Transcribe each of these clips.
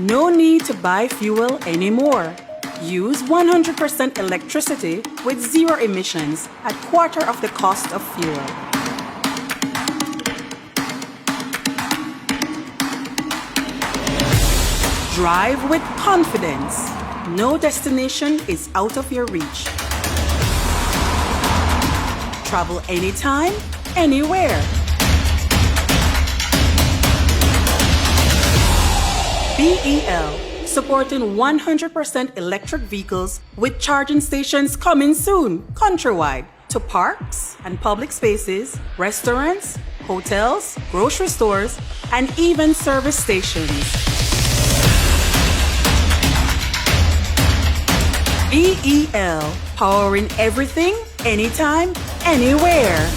No need to buy fuel anymore. Use 100% electricity with zero emissions at quarter of the cost of fuel. Drive with confidence. No destination is out of your reach. Travel anytime, anywhere. BEL, supporting 100% electric vehicles with charging stations coming soon, countrywide, to parks and public spaces, restaurants, hotels, grocery stores, and even service stations. BEL, powering everything, anytime, anywhere.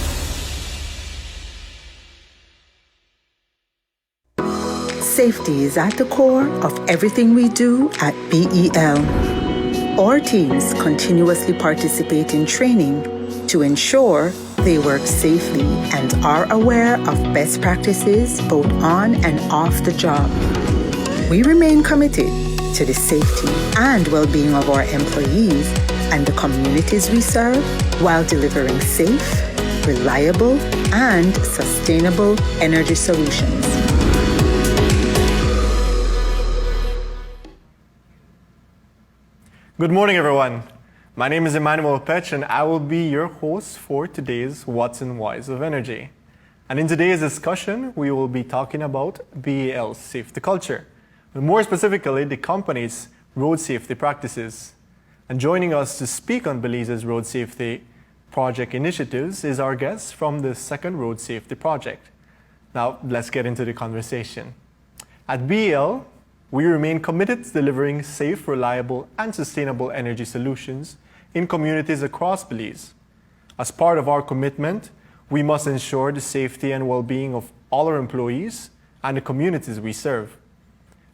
Safety is at the core of everything we do at BEL. Our teams continuously participate in training to ensure they work safely and are aware of best practices both on and off the job. We remain committed to the safety and well-being of our employees and the communities we serve while delivering safe, reliable, and sustainable energy solutions. Good morning, everyone. My name is Emmanuel Petch, and I will be your host for today's What's and Whys of Energy. And in today's discussion, we will be talking about BEL's safety culture, and more specifically, the company's road safety practices. And joining us to speak on Belize's road safety project initiatives is our guest from the Second Road Safety Project. Now, let's get into the conversation. At BEL, we remain committed to delivering safe, reliable, and sustainable energy solutions in communities across Belize. As part of our commitment, we must ensure the safety and well-being of all our employees and the communities we serve.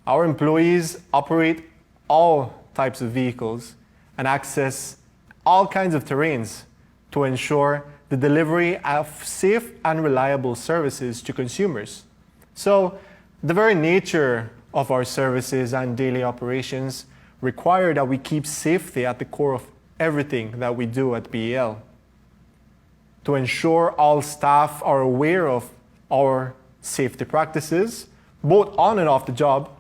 Our employees operate all types of vehicles and access all kinds of terrains to ensure the delivery of safe and reliable services to consumers. So, the very nature of our services and daily operations require that we keep safety at the core of everything that we do at BEL. To ensure all staff are aware of our safety practices, both on and off the job,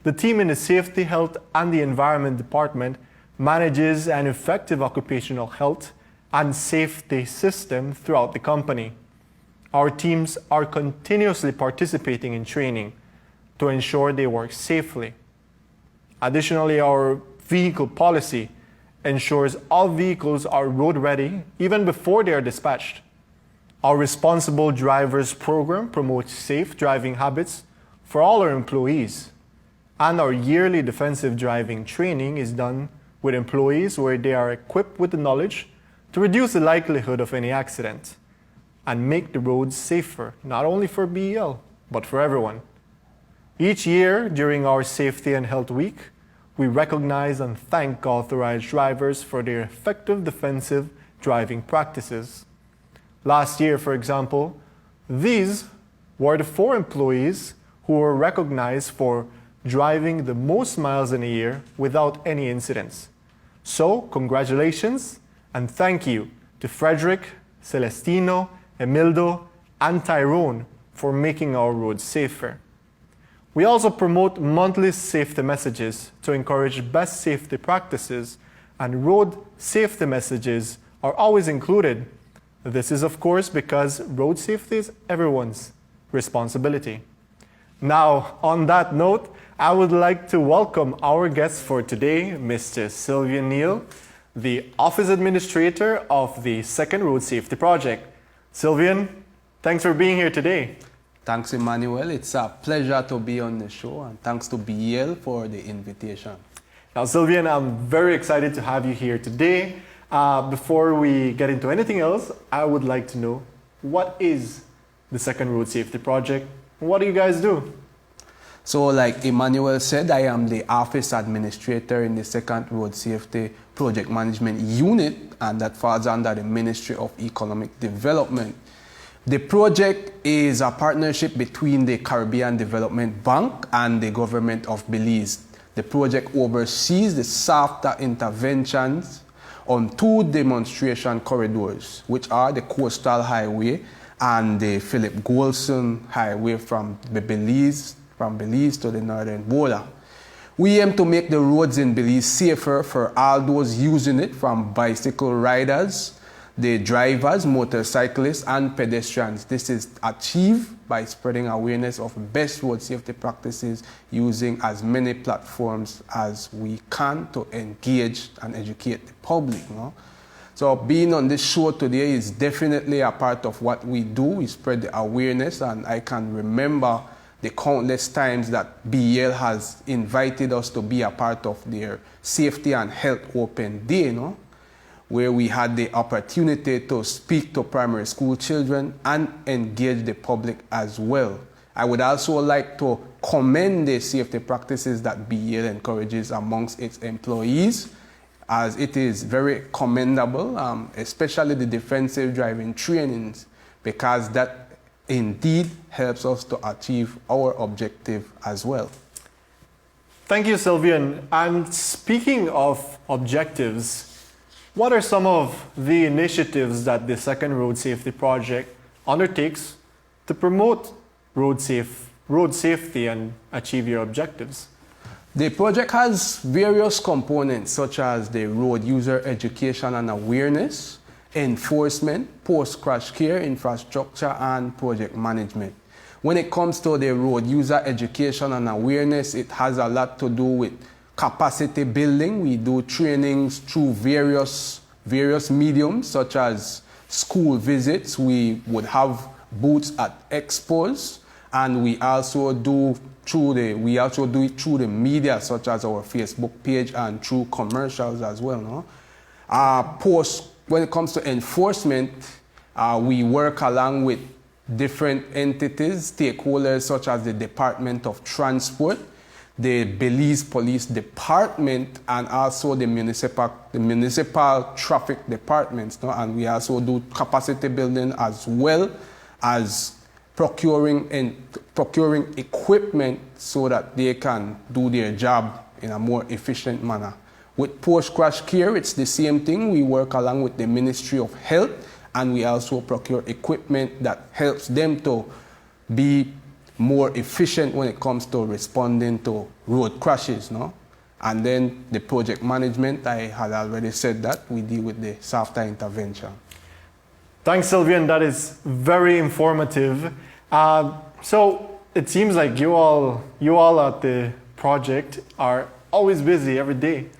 the team in the Safety, Health and the Environment Department manages an effective occupational health and safety system throughout the company. Our teams are continuously participating in training to ensure they work safely. Additionally, our vehicle policy ensures all vehicles are road ready even before they are dispatched. Our Responsible Drivers program promotes safe driving habits for all our employees. And our yearly defensive driving training is done with employees where they are equipped with the knowledge to reduce the likelihood of any accident and make the roads safer, not only for BEL, but for everyone. Each year, during our Safety and Health Week, we recognize and thank authorized drivers for their effective defensive driving practices. Last year, for example, these were the 4 employees who were recognized for driving the most miles in a year without any incidents. So, congratulations and thank you to Frederick, Celestino, Emildo, and Tyrone for making our roads safer. We also promote monthly safety messages to encourage best safety practices, and road safety messages are always included. This is, of course, because road safety is everyone's responsibility. Now, on that note, I would like to welcome our guest for today, Mr. Sylvian Neal, the Office Administrator of the Second Road Safety Project. Sylvian, thanks for being here today. Thanks, Emmanuel. It's a pleasure to be on the show, and thanks to BEL for the invitation. Now, Sylvian, I'm very excited to have you here today. Before we get into anything else, I would like to know, what is the Second Road Safety Project? What do you guys do? So, like Emmanuel said, I am the Office Administrator in the Second Road Safety Project Management Unit, and that falls under the Ministry of Economic Development. The project is a partnership between the Caribbean Development Bank and the government of Belize. The project oversees the SAFTA interventions on 2 demonstration corridors, which are the Coastal Highway and the Philip Golson Highway from Belize to the northern border. We aim to make the roads in Belize safer for all those using it, from bicycle riders, the drivers, motorcyclists, and pedestrians. This is achieved by spreading awareness of best road safety practices using as many platforms as we can to engage and educate the public. No? So being on this show today is definitely a part of what we do. We spread the awareness, and I can remember the countless times that BEL has invited us to be a part of their Safety and Health Open Day, you know, where we had the opportunity to speak to primary school children and engage the public as well. I would also like to commend the safety practices that BEL encourages amongst its employees, as it is very commendable, especially the defensive driving trainings, because that indeed helps us to achieve our objective as well. Thank you, Sylvian. And speaking of objectives, what are some of the initiatives that the Second Road Safety Project undertakes to promote road safety and achieve your objectives? The project has various components, such as the road user education and awareness, enforcement, post-crash care, infrastructure, and project management. When it comes to the road user education and awareness, it has a lot to do with capacity building. We do trainings through various mediums, such as school visits. We would have booths at expos, and we also do it through the media, such as our Facebook page, and through commercials as well. No? When it comes to enforcement, we work along with different entities, stakeholders such as the Department of Transport, the Belize Police Department, and also the municipal traffic departments. No? And we also do capacity building, as well as procuring equipment so that they can do their job in a more efficient manner. With post-crash care, it's the same thing. We work along with the Ministry of Health, and we also procure equipment that helps them to be more efficient when it comes to responding to road crashes. No? And then the project management, I had already said that, we deal with the SAFTA intervention. Thanks, Sylvian. That is very informative. So it seems like you all at the project are always busy every day.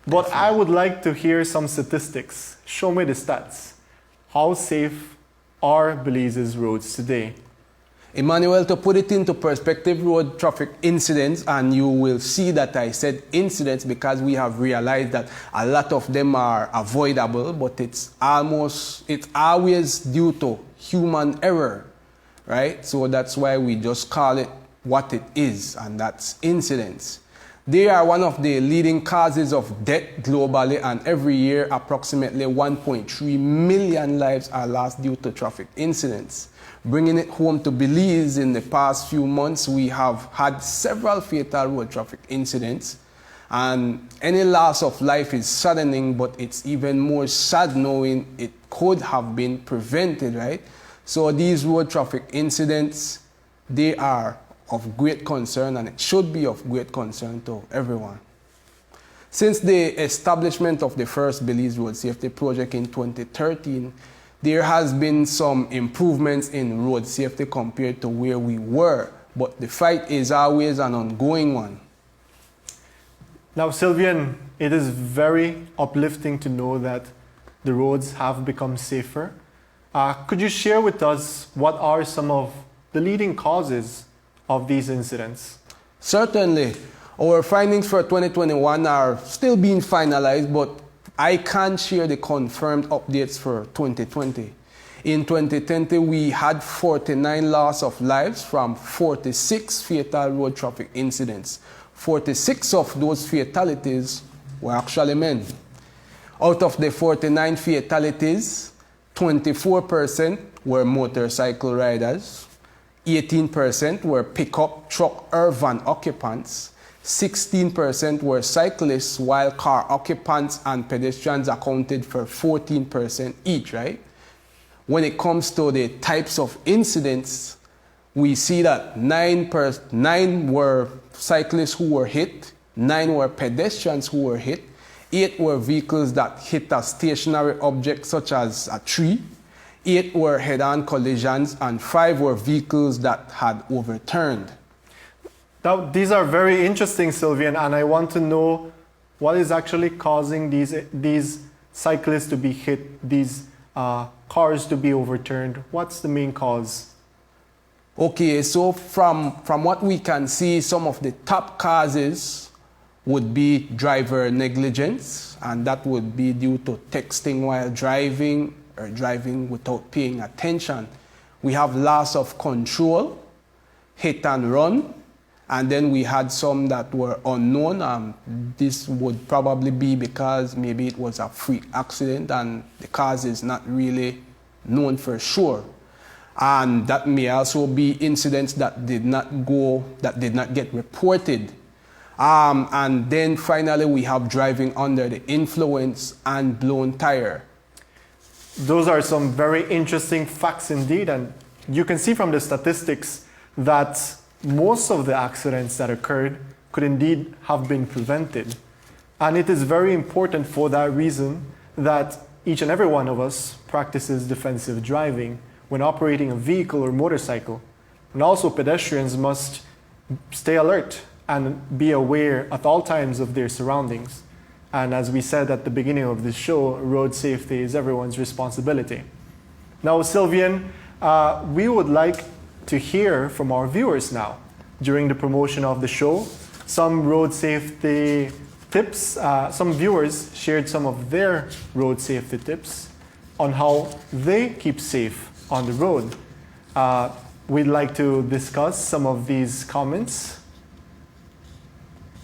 But I would like to hear some statistics. Show me the stats. How safe are Belize's roads today? Emmanuel, to put it into perspective, road traffic incidents, and you will see that I said incidents because we have realized that a lot of them are avoidable, but it's always due to human error, right? So that's why we just call it what it is, and that's incidents. They are one of the leading causes of death globally, and every year approximately 1.3 million lives are lost due to traffic incidents. Bringing it home to Belize, in the past few months, we have had several fatal road traffic incidents, and any loss of life is saddening, but it's even more sad knowing it could have been prevented, right? So these road traffic incidents, they are of great concern, and it should be of great concern to everyone. Since the establishment of the first Belize Road Safety Project in 2013, there has been some improvements in road safety compared to where we were, but the fight is always an ongoing one. Now, Sylvian, it is very uplifting to know that the roads have become safer. Could you share with us what are some of the leading causes of these incidents? Certainly. Our findings for 2021 are still being finalized, but I can't share the confirmed updates for 2020. In 2020, we had 49 loss of lives from 46 fatal road traffic incidents. 46 of those fatalities were actually men. Out of the 49 fatalities, 24% were motorcycle riders, 18% were pickup, truck, or van occupants, 16% were cyclists, while car occupants and pedestrians accounted for 14% each, right? When it comes to the types of incidents, we see that 9 were cyclists who were hit, 9 were pedestrians who were hit, 8 were vehicles that hit a stationary object such as a tree, 8 were head-on collisions, and 5 were vehicles that had overturned. Now, these are very interesting, Sylvian, and I want to know what is actually causing these cyclists to be hit, these cars to be overturned. What's the main cause? Okay, so from what we can see, some of the top causes would be driver negligence, and that would be due to texting while driving or driving without paying attention. We have loss of control, hit and run, and then we had some that were unknown. This would probably be because maybe it was a freak accident and the cause is not really known for sure. And that may also be incidents that did not get reported. And then finally we have driving under the influence and blown tire. Those are some very interesting facts indeed, and you can see from the statistics that most of the accidents that occurred could indeed have been prevented. And it is very important for that reason that each and every one of us practices defensive driving when operating a vehicle or motorcycle. And also pedestrians must stay alert and be aware at all times of their surroundings. And as we said at the beginning of this show, road safety is everyone's responsibility. Now, Sylvian, we would like to hear from our viewers now. During the promotion of the show, some road safety tips, some viewers shared some of their road safety tips on how they keep safe on the road. We'd like to discuss some of these comments.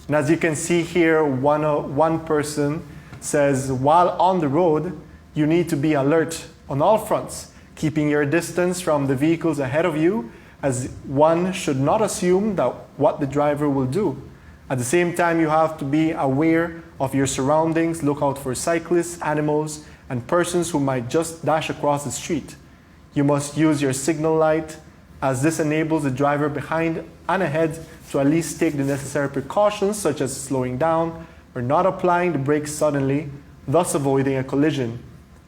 And as you can see here, one person says, while on the road, you need to be alert on all fronts, keeping your distance from the vehicles ahead of you, as one should not assume that what the driver will do. At the same time, you have to be aware of your surroundings, look out for cyclists, animals, and persons who might just dash across the street. You must use your signal light, as this enables the driver behind and ahead to at least take the necessary precautions, such as slowing down or not applying the brakes suddenly, thus avoiding a collision.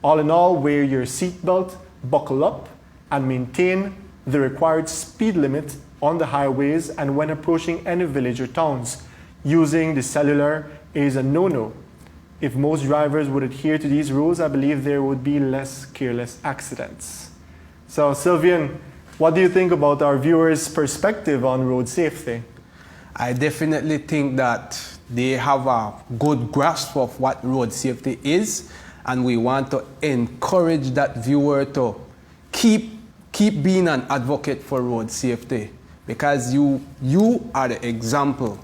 All in all, wear your seatbelt, buckle up, and maintain the required speed limit on the highways and when approaching any village or towns. Using the cellular is a no-no. If most drivers would adhere to these rules, I believe there would be less careless accidents. So, Sylvian, what do you think about our viewers' perspective on road safety? I definitely think that they have a good grasp of what road safety is, and we want to encourage that viewer to keep being an advocate for road safety, because you are the example,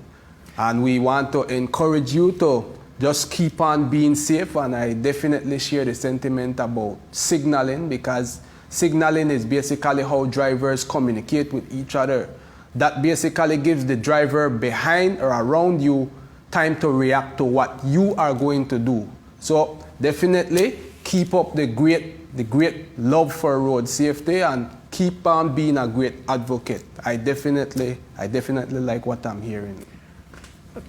and we want to encourage you to just keep on being safe. And I definitely share the sentiment about signaling, because signaling is basically how drivers communicate with each other. That basically gives the driver behind or around you time to react to what you are going to do. So definitely keep up the great love for road safety and keep on being a great advocate. I definitely like what I'm hearing.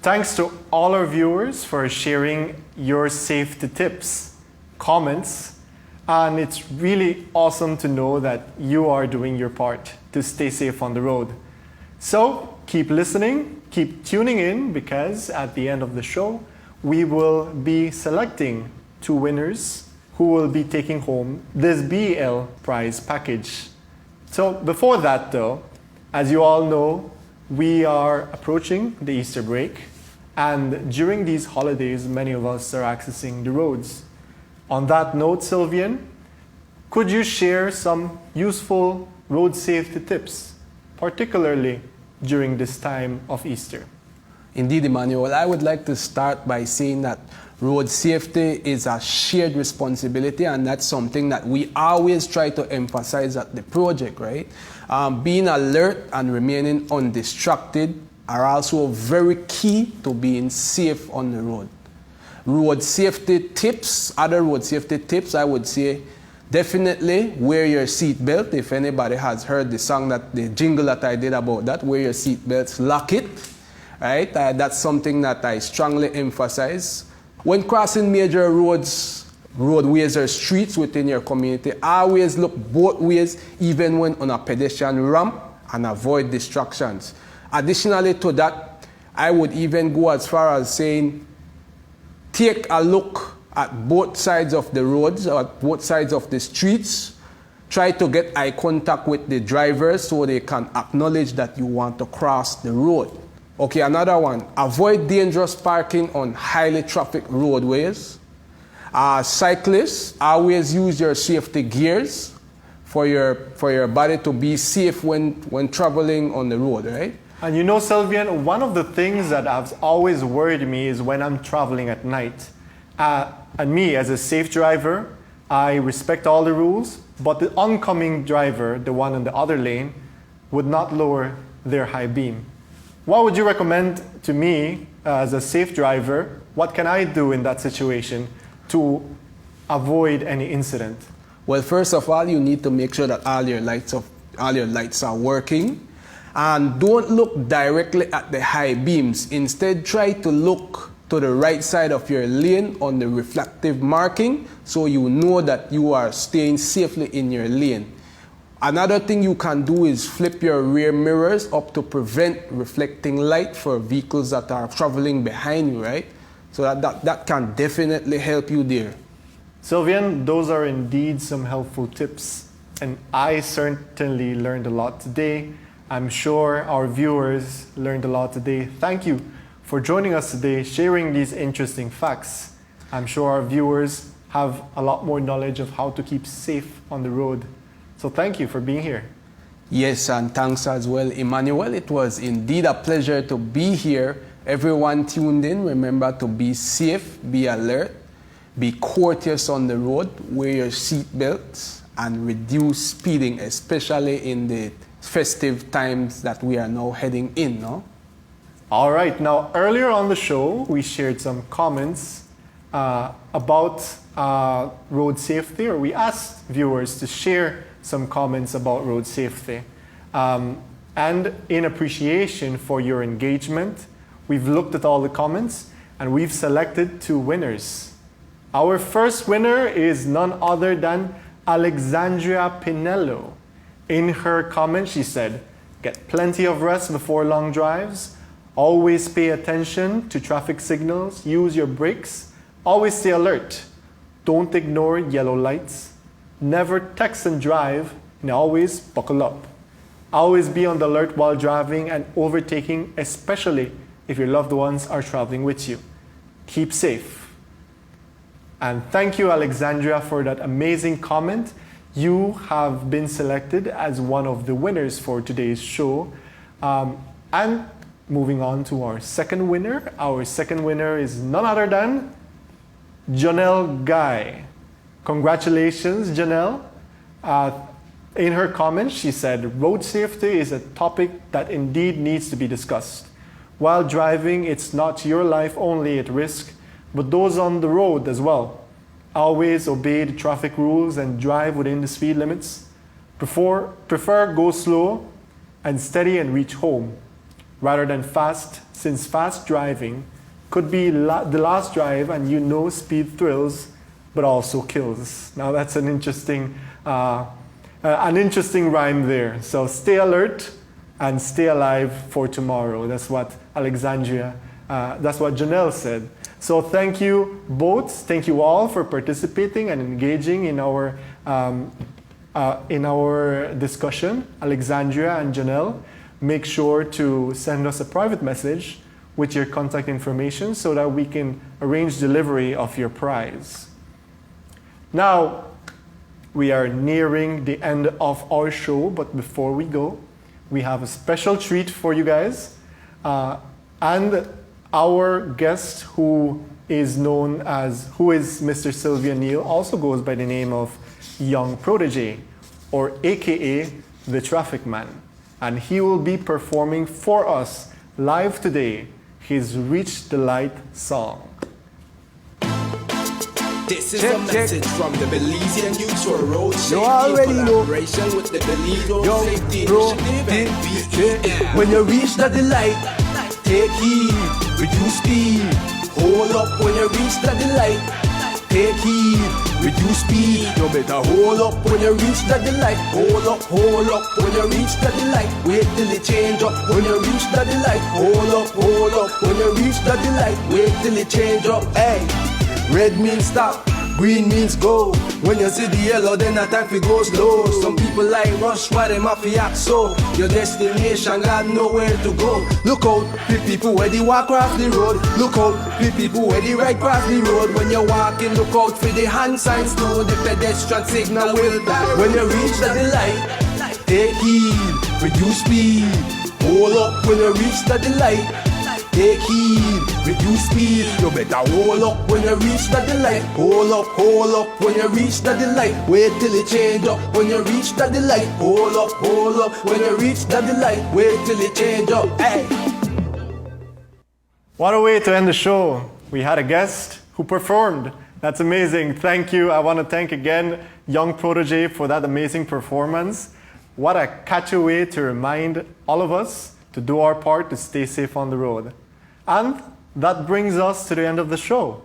Thanks to all our viewers for sharing your safety tips, comments, and it's really awesome to know that you are doing your part to stay safe on the road. So keep listening, keep tuning in, because at the end of the show, we will be selecting 2 winners who will be taking home this BEL prize package. So before that though, as you all know, we are approaching the Easter break, and during these holidays, many of us are accessing the roads. On that note, Sylvian, could you share some useful road safety tips, particularly during this time of Easter? Indeed, Emmanuel, I would like to start by saying that road safety is a shared responsibility, and that's something that we always try to emphasize at the project, right? Being alert and remaining undistracted are also very key to being safe on the road. Road safety tips, other road safety tips, I would say definitely wear your seat belt. If anybody has heard the jingle that I did about that, wear your seat belts, lock it, right? That's something that I strongly emphasize. When crossing major roadways or streets within your community, always look both ways, even when on a pedestrian ramp, and avoid distractions. Additionally to that, I would even go as far as saying, take a look at both sides of the roads, or at both sides of the streets. Try to get eye contact with the drivers so they can acknowledge that you want to cross the road. Okay, another one, avoid dangerous parking on highly trafficked roadways. Cyclists, always use your safety gears for your body to be safe when traveling on the road, right? And you know, Sylvian, one of the things that has always worried me is when I'm traveling at night. And me, as a safe driver, I respect all the rules, but the oncoming driver, the one in the other lane, would not lower their high beam. What would you recommend to me as a safe driver? What can I do in that situation to avoid any incident? Well, first of all, you need to make sure that all your lights are working. And don't look directly at the high beams. Instead, try to look to the right side of your lane on the reflective marking so you know that you are staying safely in your lane. Another thing you can do is flip your rear mirrors up to prevent reflecting light for vehicles that are traveling behind you, right? So that can definitely help you there. Sylvian, those are indeed some helpful tips, and I certainly learned a lot today. I'm sure our viewers learned a lot today. Thank you for joining us today, sharing these interesting facts. I'm sure our viewers have a lot more knowledge of how to keep safe on the road. So thank you for being here. Yes, and thanks as well, Emmanuel. It was indeed a pleasure to be here. Everyone tuned in, remember to be safe, be alert, be courteous on the road, wear your seat belts, and reduce speeding, especially in the festive times that we are now heading in, no? All right, now earlier on the show, we shared some comments about road safety, or we asked viewers to share some comments about road safety. And in appreciation for your engagement, we've looked at all the comments and we've selected 2 winners. Our first winner is none other than Alexandria Pinello. In her comment, she said, "Get plenty of rest before long drives. Always pay attention to traffic signals. Use your brakes. Always stay alert. Don't ignore yellow lights. Never text and drive, and always buckle up. Always be on the alert while driving and overtaking, especially if your loved ones are traveling with you. Keep safe." And thank you, Alexandria, for that amazing comment. You have been selected as one of the winners for today's show. And moving on to our second winner. Our second winner is none other than Janelle Guy. Congratulations, Janelle. In her comments, she said, "Road safety is a topic that indeed needs to be discussed. While driving, it's not your life only at risk, but those on the road as well. Always obey the traffic rules and drive within the speed limits. Prefer go slow and steady and reach home, rather than fast, since fast driving could be the last drive, and you know speed thrills but also kills." Now that's an interesting rhyme there. So stay alert and stay alive for tomorrow. That's what Alexandria, that's what Janelle said. So thank you both, thank you all for participating and engaging in our discussion. Alexandria and Janelle, make sure to send us a private message with your contact information so that we can arrange delivery of your prize. Now, we are nearing the end of our show, but before we go, we have a special treat for you guys. And Our guest, who is Mr. Sylvia Neal, also goes by the name of Young Protege, or AKA the Traffic Man. And he will be performing for us live today his Reach the Light song. This is a message from the Belizean Youth for Road Safety You already in know. collaboration with the Belize Road Yo, Safety bro, Initiative and BEL. when you reach the light, take heed, reduce speed. Hold up when you reach the light, take heed, reduce speed. You better hold up when you reach the light. Hold up when you reach the light. Wait till it change up when you reach the light. Hold up when you reach the light. Wait till it change up. Hey, red means stop. Green means go. When you see the yellow, then the time fi go slow. Some people like rush, why them have to act so? Your destination got nowhere to go. Look out, for people where they walk across the road. Look out, for people where they ride across the road. When you're walking, look out for the hand signs too. The pedestrian signal will die. When you reach the light, take heed, reduce speed. Hold up when you reach the light. Take heed, reduce speed. You better hold up when you reach the light. Hold up when you reach the light. Wait till it change up when you reach the light. Hold up when you reach the light. Wait till it change up. Hey. What a way to end the show. We had a guest who performed. That's amazing. Thank you. I want to thank again Young Protege for that amazing performance. What a catchy way to remind all of us to do our part to stay safe on the road. And that brings us to the end of the show.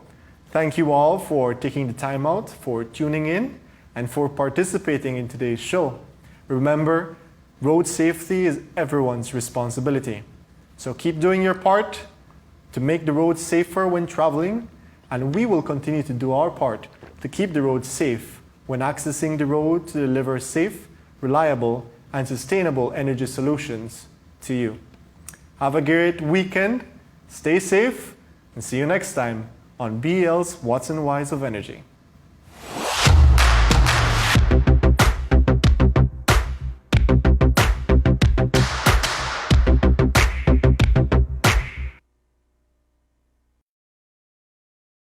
Thank you all for taking the time out, for tuning in, and for participating in today's show. Remember, road safety is everyone's responsibility. So keep doing your part to make the road safer when traveling, and we will continue to do our part to keep the road safe when accessing the road to deliver safe, reliable, and sustainable energy solutions to you. Have a great weekend, stay safe, and see you next time on BEL's What's and Whys of Energy.